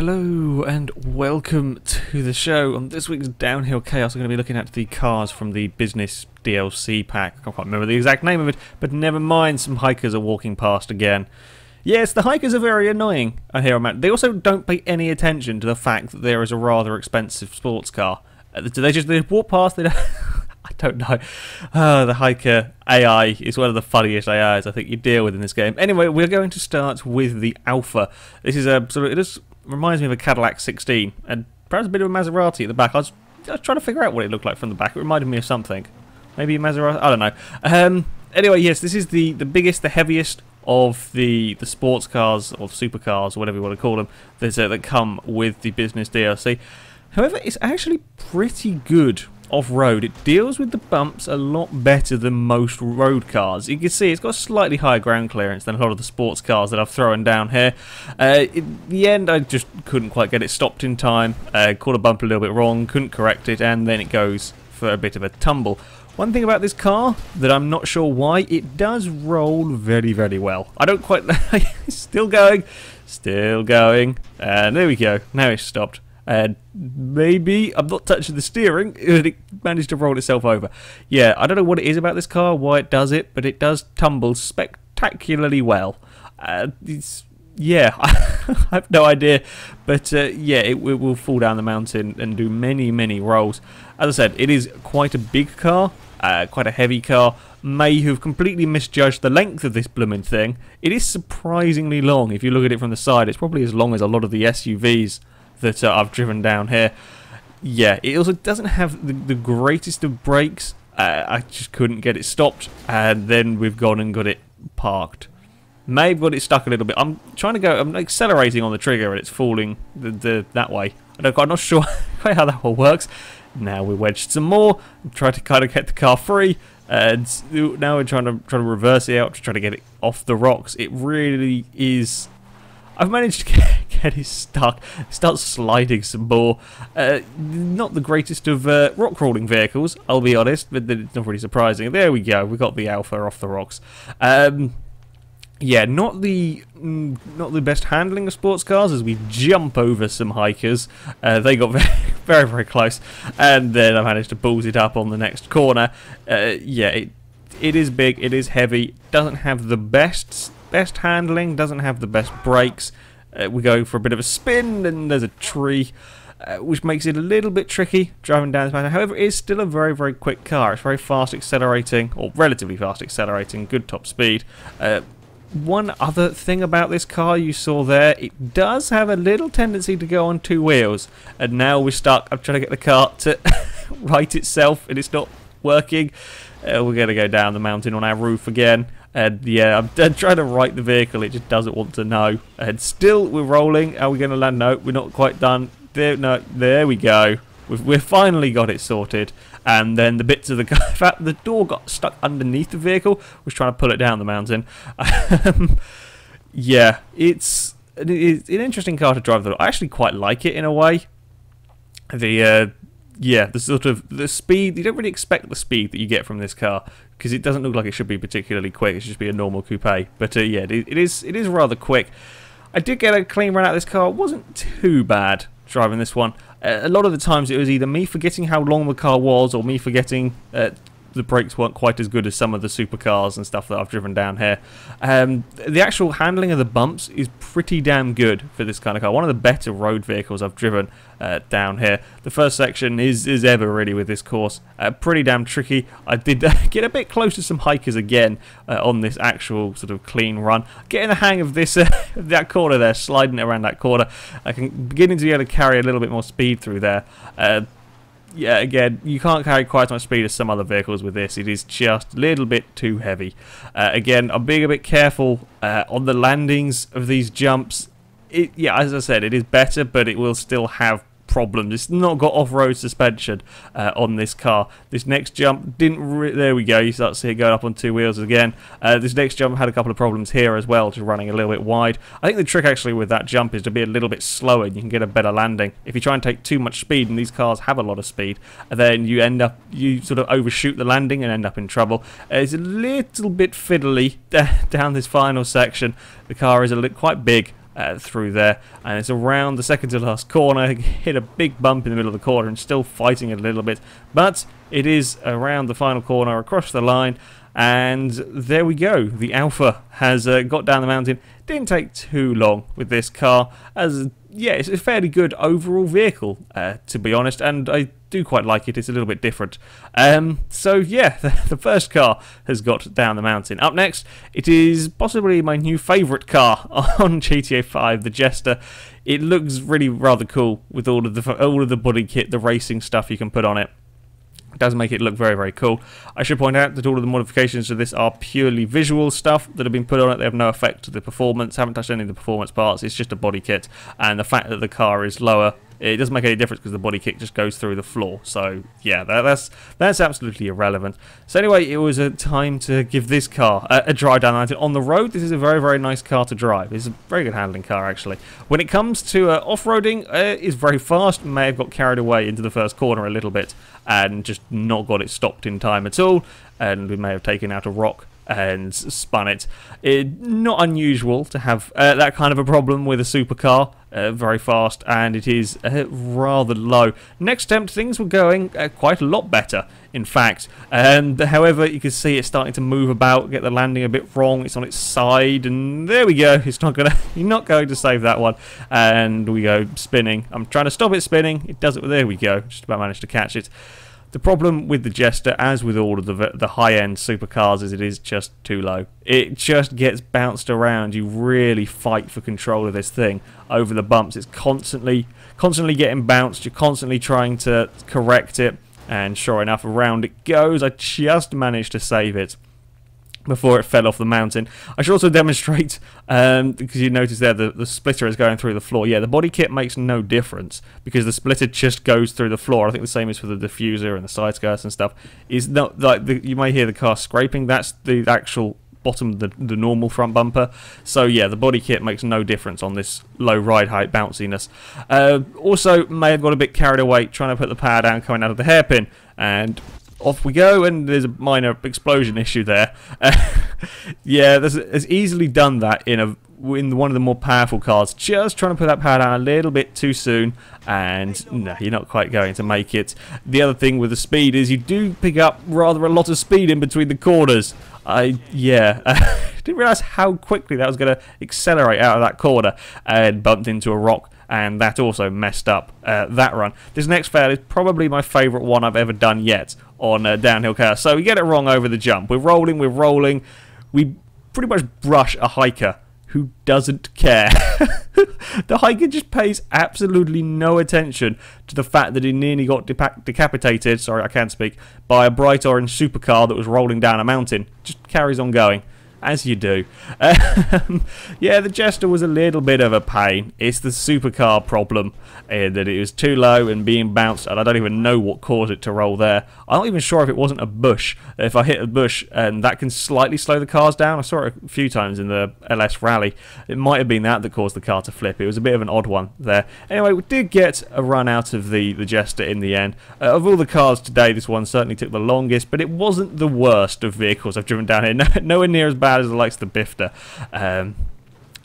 Hello and welcome to the show. On this week's Downhill Chaos, I'm going to be looking at the cars from the business DLC pack. I can't quite remember the exact name of it, but never mind, some hikers are walking past again. Yes, the hikers are very annoying, I hear them. They also don't pay any attention to the fact that there is a rather expensive sports car. Do they just walk past? They don't I don't know. The hiker AI is one of the funniest AIs I think you deal with in this game. Anyway, we're going to start with the Alpha. This is a sort of, it just reminds me of a Cadillac 16 and perhaps a bit of a Maserati at the back. I was trying to figure out what it looked like from the back. It reminded me of something. Maybe a Maserati? I don't know. Anyway, yes, this is the biggest, the heaviest of the sports cars or supercars, or whatever you want to call them, that come with the business DLC. However, it's actually pretty good off-road. It deals with the bumps a lot better than most road cars. You can see it's got a slightly higher ground clearance than a lot of the sports cars that I've thrown down here. In the end, I just couldn't quite get it stopped in time. Caught a bump a little bit wrong, couldn't correct it, and then it goes for a bit of a tumble. One thing about this car that I'm not sure why, it does roll very, very well. I don't quite know. Still going, and there we go. Now it's stopped. And maybe I'm not touching the steering, it managed to roll itself over. Yeah, I don't know what it is about this car, why it does it, but it does tumble spectacularly well. Yeah, I have no idea, but yeah, it will fall down the mountain and do many, many rolls. As I said, it is quite a big car, quite a heavy car. May have completely misjudged the length of this blooming thing. It is surprisingly long. If you look at it from the side, it's probably as long as a lot of the SUVs that I've driven down here. Yeah, it also doesn't have the greatest of brakes. I just couldn't get it stopped, and then we've gone and got it parked. May have got it stuck a little bit. I'm trying to go, I'm accelerating on the trigger and it's falling that way. I'm not sure quite how that all works. Now we wedged some more, try to kind of get the car free, and now we're trying to reverse it out to try to get it off the rocks. It really is. I've managed to get it stuck. Start sliding some more. Not the greatest of rock crawling vehicles, I'll be honest, but it's not really surprising. There we go. We got the Alpha off the rocks. Yeah, not the best handling of sports cars as we jump over some hikers. They got very, very close, and then I managed to balls it up on the next corner. Yeah, it is big. It is heavy. Doesn't have the best handling, doesn't have the best brakes. We go for a bit of a spin, and there's a tree, which makes it a little bit tricky driving down this mountain. However, it is still a very, very quick car. It's very fast accelerating, or relatively fast accelerating, good top speed. One other thing about this car you saw there, it does have a little tendency to go on two wheels, and now we're stuck. I'm trying to get the car to right itself, and it's not working. We're going to go down the mountain on our roof again. And yeah, I'm trying to right the vehicle, it just doesn't want to know. And still, we're rolling. Are we going to land? No, we're not quite done. There we go. We've finally got it sorted. And then the bits of the car, in fact, the door got stuck underneath the vehicle, was trying to pull it down the mountain. Yeah, it's an interesting car to drive, though. I actually quite like it in a way. Yeah, the speed, you don't really expect the speed that you get from this car, because it doesn't look like it should be particularly quick. It should just be a normal coupe. But yeah, it is rather quick. I did get a clean run out of this car. It wasn't too bad driving this one. A lot of the times it was either me forgetting how long the car was, or me forgetting the brakes weren't quite as good as some of the supercars and stuff that I've driven down here. The actual handling of the bumps is pretty damn good for this kind of car. One of the better road vehicles I've driven down here. The first section is ever really with this course. Pretty damn tricky. I did get a bit close to some hikers again on this actual sort of clean run. Getting the hang of this that corner there, sliding it around that corner. I can beginning to be able to carry a little bit more speed through there. Yeah, again, you can't carry quite as much speed as some other vehicles with this. It is just a little bit too heavy. Again, I'm being a bit careful on the landings of these jumps. Yeah, as I said, it is better, but it will still have problems. It's not got off-road suspension on this car. This next jump didn't there we go, you start to see it going up on two wheels again. This next jump had a couple of problems here as well, just running a little bit wide. I think the trick actually with that jump is to be a little bit slower and you can get a better landing. If you try and take too much speed, and these cars have a lot of speed, then you sort of overshoot the landing and end up in trouble. It's a little bit fiddly down this final section. The car is quite big. through there, and it's around the second to last corner. Hit a big bump in the middle of the corner and still fighting it a little bit, but it is around the final corner across the line, and there we go. The Alpha has got down the mountain. Didn't take too long with this car, as yeah, it's a fairly good overall vehicle, to be honest, and I do quite like it. It's a little bit different. So yeah, the first car has got down the mountain. Up next, it is possibly my new favourite car on GTA 5, the Jester. It looks really rather cool with all of the body kit, the racing stuff you can put on it. It does make it look very, very cool. I should point out that all of the modifications to this are purely visual stuff that have been put on it. They have no effect to the performance. Haven't touched any of the performance parts. It's just a body kit, and the fact that the car is lower, it doesn't make any difference because the body kit just goes through the floor. So yeah, that's absolutely irrelevant. So anyway, it was a time to give this car a drive down the mountain. On the road, this is a very, very nice car to drive. It's a very good handling car, actually. When it comes to off-roading, it's very fast. May have got carried away into the first corner a little bit and just not got it stopped in time at all, and we may have taken out a rock and spun it. Not unusual to have that kind of a problem with a supercar. Very fast, and it is rather low. Next attempt, things were going quite a lot better, in fact. However, you can see it's starting to move about, get the landing a bit wrong. It's on its side, and there we go. It's not gonna, you're not going to save that one. And we go spinning. I'm trying to stop it spinning. It does it. There we go. Just about managed to catch it. The problem with the Jester, as with all of the high-end supercars, is it is just too low. It just gets bounced around. You really fight for control of this thing over the bumps. It's constantly getting bounced. You're constantly trying to correct it, and sure enough, around it goes. I just managed to save it before it fell off the mountain. I should also demonstrate, because you notice there the splitter is going through the floor. Yeah, the body kit makes no difference because the splitter just goes through the floor. I think the same is for the diffuser and the side skirts and stuff. It's not like you may hear the car scraping. That's the actual bottom of the normal front bumper. So yeah, the body kit makes no difference on this low ride height bounciness. Also, may have got a bit carried away trying to put the power down coming out of the hairpin, and off we go, and there's a minor explosion issue there. Yeah, there's easily done that in one of the more powerful cars. Just trying to put that power down a little bit too soon, and no, you're not quite going to make it. The other thing with the speed is you do pick up rather a lot of speed in between the corners. Yeah, didn't realise how quickly that was going to accelerate out of that corner, and bumped into a rock, and that also messed up that run. This next fail is probably my favourite one I've ever done yet on downhill chaos. So we get it wrong over the jump. We're rolling. We pretty much brush a hiker who doesn't care. The hiker just pays absolutely no attention to the fact that he nearly got decapitated, sorry, I can't speak, by a bright orange supercar that was rolling down a mountain. Just carries on going, as you do. Yeah, the Jester was a little bit of a pain. It's the supercar problem, that it was too low and being bounced, and I don't even know what caused it to roll there. I'm not even sure if it wasn't a bush. If I hit a bush, and that can slightly slow the cars down. I saw it a few times in the LS rally. It might have been that caused the car to flip. It was a bit of an odd one there. Anyway, we did get a run out of the Jester in the end. Of all the cars today, this one certainly took the longest, but it wasn't the worst of vehicles I've driven down here. Nowhere near as bad as the likes of the Bifter.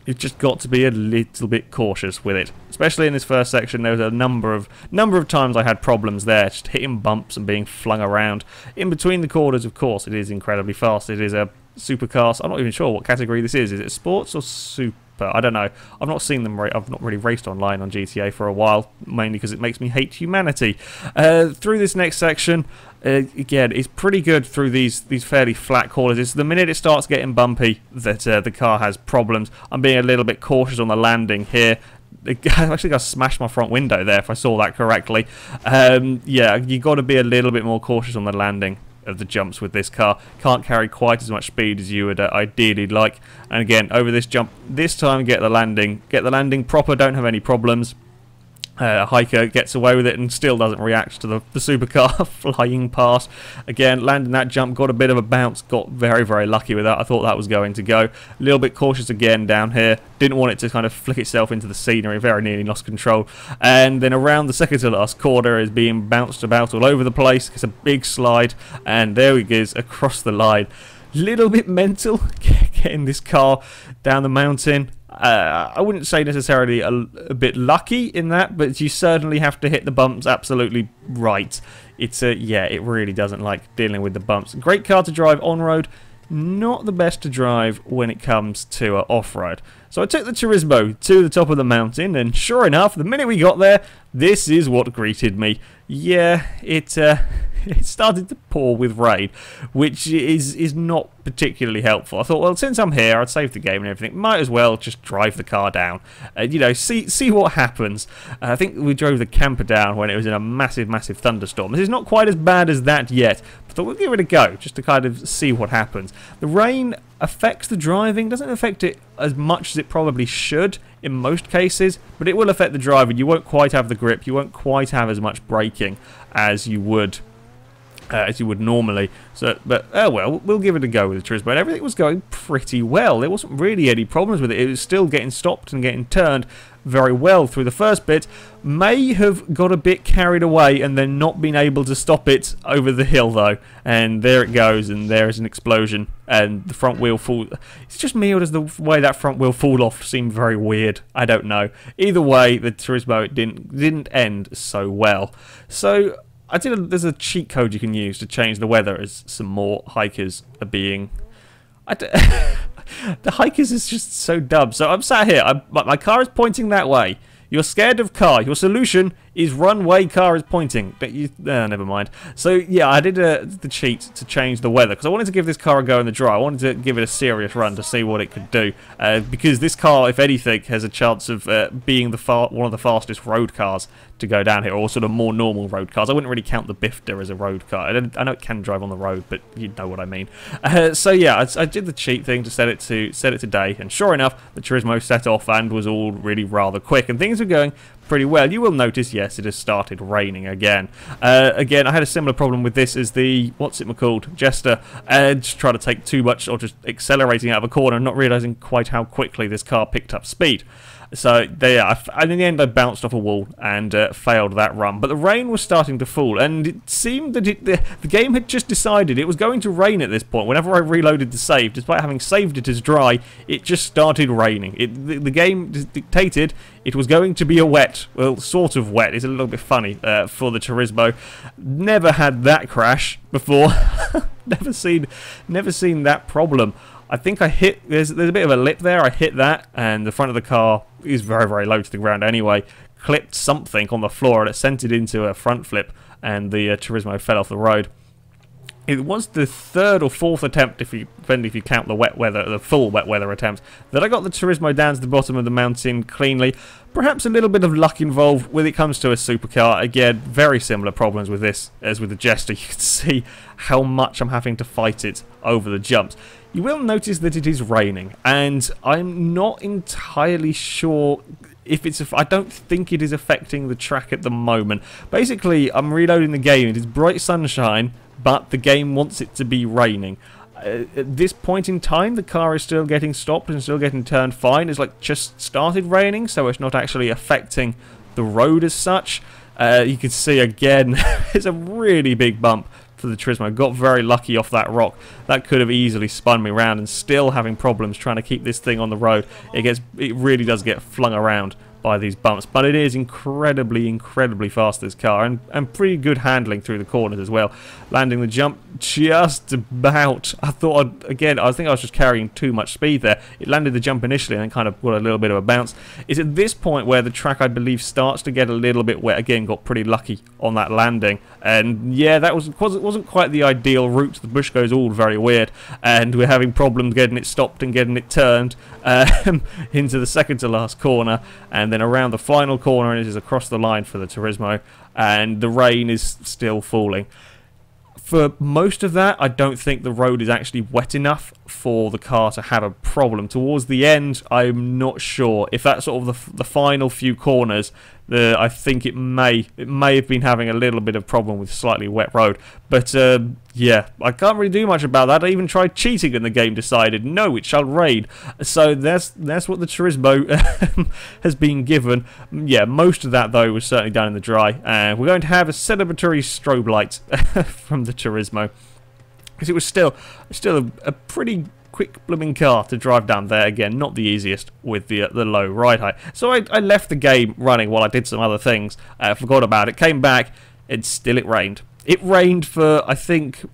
You've just got to be a little bit cautious with it, especially in this first section. There was a number of times I had problems there, just hitting bumps and being flung around in between the corners. Of course, it is incredibly fast. It is a supercar. I'm not even sure what category this is. Is it sports or super? I don't know. I've not seen them. I've not really raced online on GTA for a while, mainly because it makes me hate humanity. Through this next section, again, it's pretty good through these fairly flat corners. It's the minute it starts getting bumpy that the car has problems. I'm being a little bit cautious on the landing here. I actually got to smash my front window there, if I saw that correctly. Yeah, you got to be a little bit more cautious on the landing of the jumps with this car. Can't carry quite as much speed as you would ideally like. And again, over this jump, this time get the landing proper, don't have any problems. Hiker gets away with it and still doesn't react to the supercar flying past. Again, landing that jump, got a bit of a bounce, got very, very lucky with that. I thought that was going to go. A little bit cautious again down here. Didn't want it to kind of flick itself into the scenery. Very nearly lost control. And then around the second to last corner is being bounced about all over the place. It's a big slide, and there he goes across the line. Little bit mental getting this car down the mountain. I wouldn't say necessarily a bit lucky in that, but you certainly have to hit the bumps absolutely right. It's yeah, it really doesn't like dealing with the bumps. Great car to drive on-road, not the best to drive when it comes to off-road. So I took the Turismo to the top of the mountain, and sure enough, the minute we got there, this is what greeted me. Yeah, it started to pour with rain, which is not particularly helpful. I thought, well, since I'm here, I'd save the game and everything. Might as well just drive the car down, you know, see what happens. I think we drove the camper down when it was in a massive thunderstorm. This is not quite as bad as that yet, but I thought we'll give it a go just to kind of see what happens. The rain affects the driving, doesn't affect it as much as it probably should in most cases, but it will affect the driving. You won't quite have the grip, you won't quite have as much braking as you would normally. So, but oh well, we'll give it a go with the Turismo. And everything was going pretty well. There wasn't really any problems with it. It was still getting stopped and getting turned very well through the first bit. May have got a bit carried away and then not been able to stop it over the hill though. And there it goes, and there is an explosion, and the front wheel fall. It's just me, or does the way that front wheel fall off seem very weird? I don't know. Either way, the Turismo didn't end so well. So there's a cheat code you can use to change the weather, as some more hikers are being... The hikers is just so dumb. So I'm sat here, my car is pointing that way. You're scared of car. Your solution is run way car is pointing. But never mind. So yeah, I did the cheat to change the weather because I wanted to give this car a go in the dry. I wanted to give it a serious run to see what it could do. Because this car, if anything, has a chance of being one of the fastest road cars to go down here, or sort of more normal road cars. I wouldn't really count the Bifter as a road car. I know it can drive on the road, but you know what I mean. So yeah, I did the cheat thing to set it to day, and sure enough, the Turismo set off and was all really rather quick, and things were going pretty well. You will notice, yes, it has started raining again. Again, I had a similar problem with this as the, what's it called, Jester, just trying to take too much, or just accelerating out of a corner and not realising quite how quickly this car picked up speed. So there, and in the end I bounced off a wall and failed that run. But the rain was starting to fall, and it seemed that the game had just decided it was going to rain at this point. Whenever I reloaded the save, despite having saved it as dry, it just started raining. The game dictated it was going to be a wet, well, sort of wet. It's a little bit funny for the Turismo. Never had that crash before. never seen that problem. I think I hit, there's a bit of a lip there, I hit that, and the front of the car is very low to the ground anyway, clipped something on the floor, and it sent it into a front flip, and the Turismo fell off the road. It was the third or fourth attempt, depending if you count the wet weather, the full wet weather attempt, that I got the Turismo down to the bottom of the mountain cleanly. Perhaps a little bit of luck involved when it comes to a supercar. Again, very similar problems with this as with the Jester. You can see how much I'm having to fight it over the jumps. You will notice that it is raining, and I'm not entirely sure if I don't think it is affecting the track at the moment. Basically, I'm reloading the game. It is bright sunshine, but the game wants it to be raining. At this point in time, the car is still getting stopped and still getting turned fine. It's like just started raining, so it's not actually affecting the road as such. You can see again, it's a really big bump for the Turismo. Got very lucky off that rock. That could have easily spun me around, and still having problems trying to keep this thing on the road. It really does get flung around by these bumps, but it is incredibly fast, this car, and pretty good handling through the corners as well. Landing the jump just about. I think I was just carrying too much speed there. It landed the jump initially and then kind of got a little bit of a bounce. It's at this point where the track, I believe, starts to get a little bit wet. Again, got pretty lucky on that landing, and yeah, that wasn't quite the ideal route. The bush goes all very weird, and we're having problems getting it stopped and getting it turned into the second to last corner, and then around the final corner, and it is across the line for the Turismo, and the rain is still falling. For most of that, I don't think the road is actually wet enough for the car to have a problem. Towards the end, I'm not sure. If that's sort of the final few corners, I think it may have been having a little bit of problem with slightly wet road. But yeah, I can't really do much about that. I even tried cheating and the game decided, no, it shall rain. So that's what the Turismo has been given. Yeah, most of that, though, was certainly done in the dry. And we're going to have a celebratory strobe light from the Turismo, because it was still a pretty quick blooming car to drive down there. Again, not the easiest with the low ride height. So I left the game running while I did some other things. Forgot about it. Came back, and still it rained. It rained for, I think,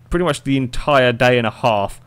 pretty much the entire day and a half.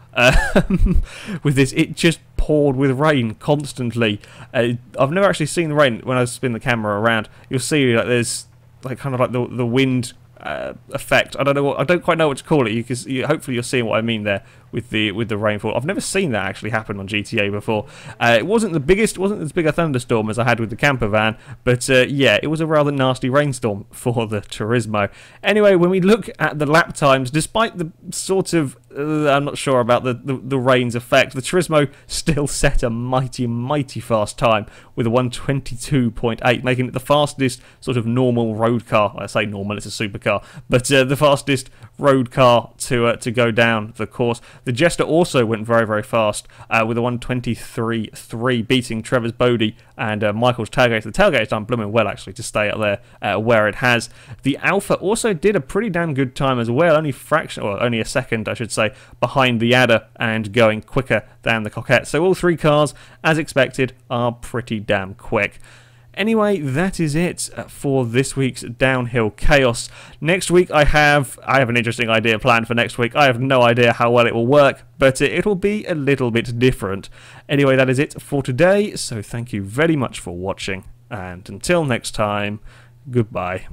With this, it just poured with rain constantly. I've never actually seen the rain. When I spin the camera around, you'll see like there's like kind of like the wind effect. I don't quite know what to call it. Hopefully you're seeing what I mean there with the rainfall. I've never seen that actually happen on GTA before. It wasn't as big a thunderstorm as I had with the camper van, but yeah, it was a rather nasty rainstorm for the Turismo. Anyway, when we look at the lap times, despite the sort of I'm not sure about the rain's effect, the Turismo still set a mighty fast time with a 1:22.8, making it the fastest sort of normal road car. I say normal, it's a supercar, but the fastest road car to go down the course. The Jester also went very fast with a 1:23.3, beating Trevor's Bodie and Michael's tailgate. The tailgate's done blooming well actually to stay up there where it has. The Alpha also did a pretty damn good time as well, only a second I should say behind the Adder and going quicker than the Coquette. So all three cars, as expected, are pretty damn quick. Anyway, that is it for this week's Downhill Chaos. Next week I have an interesting idea planned for next week. I have no idea how well it will work, but it'll be a little bit different. Anyway, that is it for today, so thank you very much for watching, and until next time, goodbye.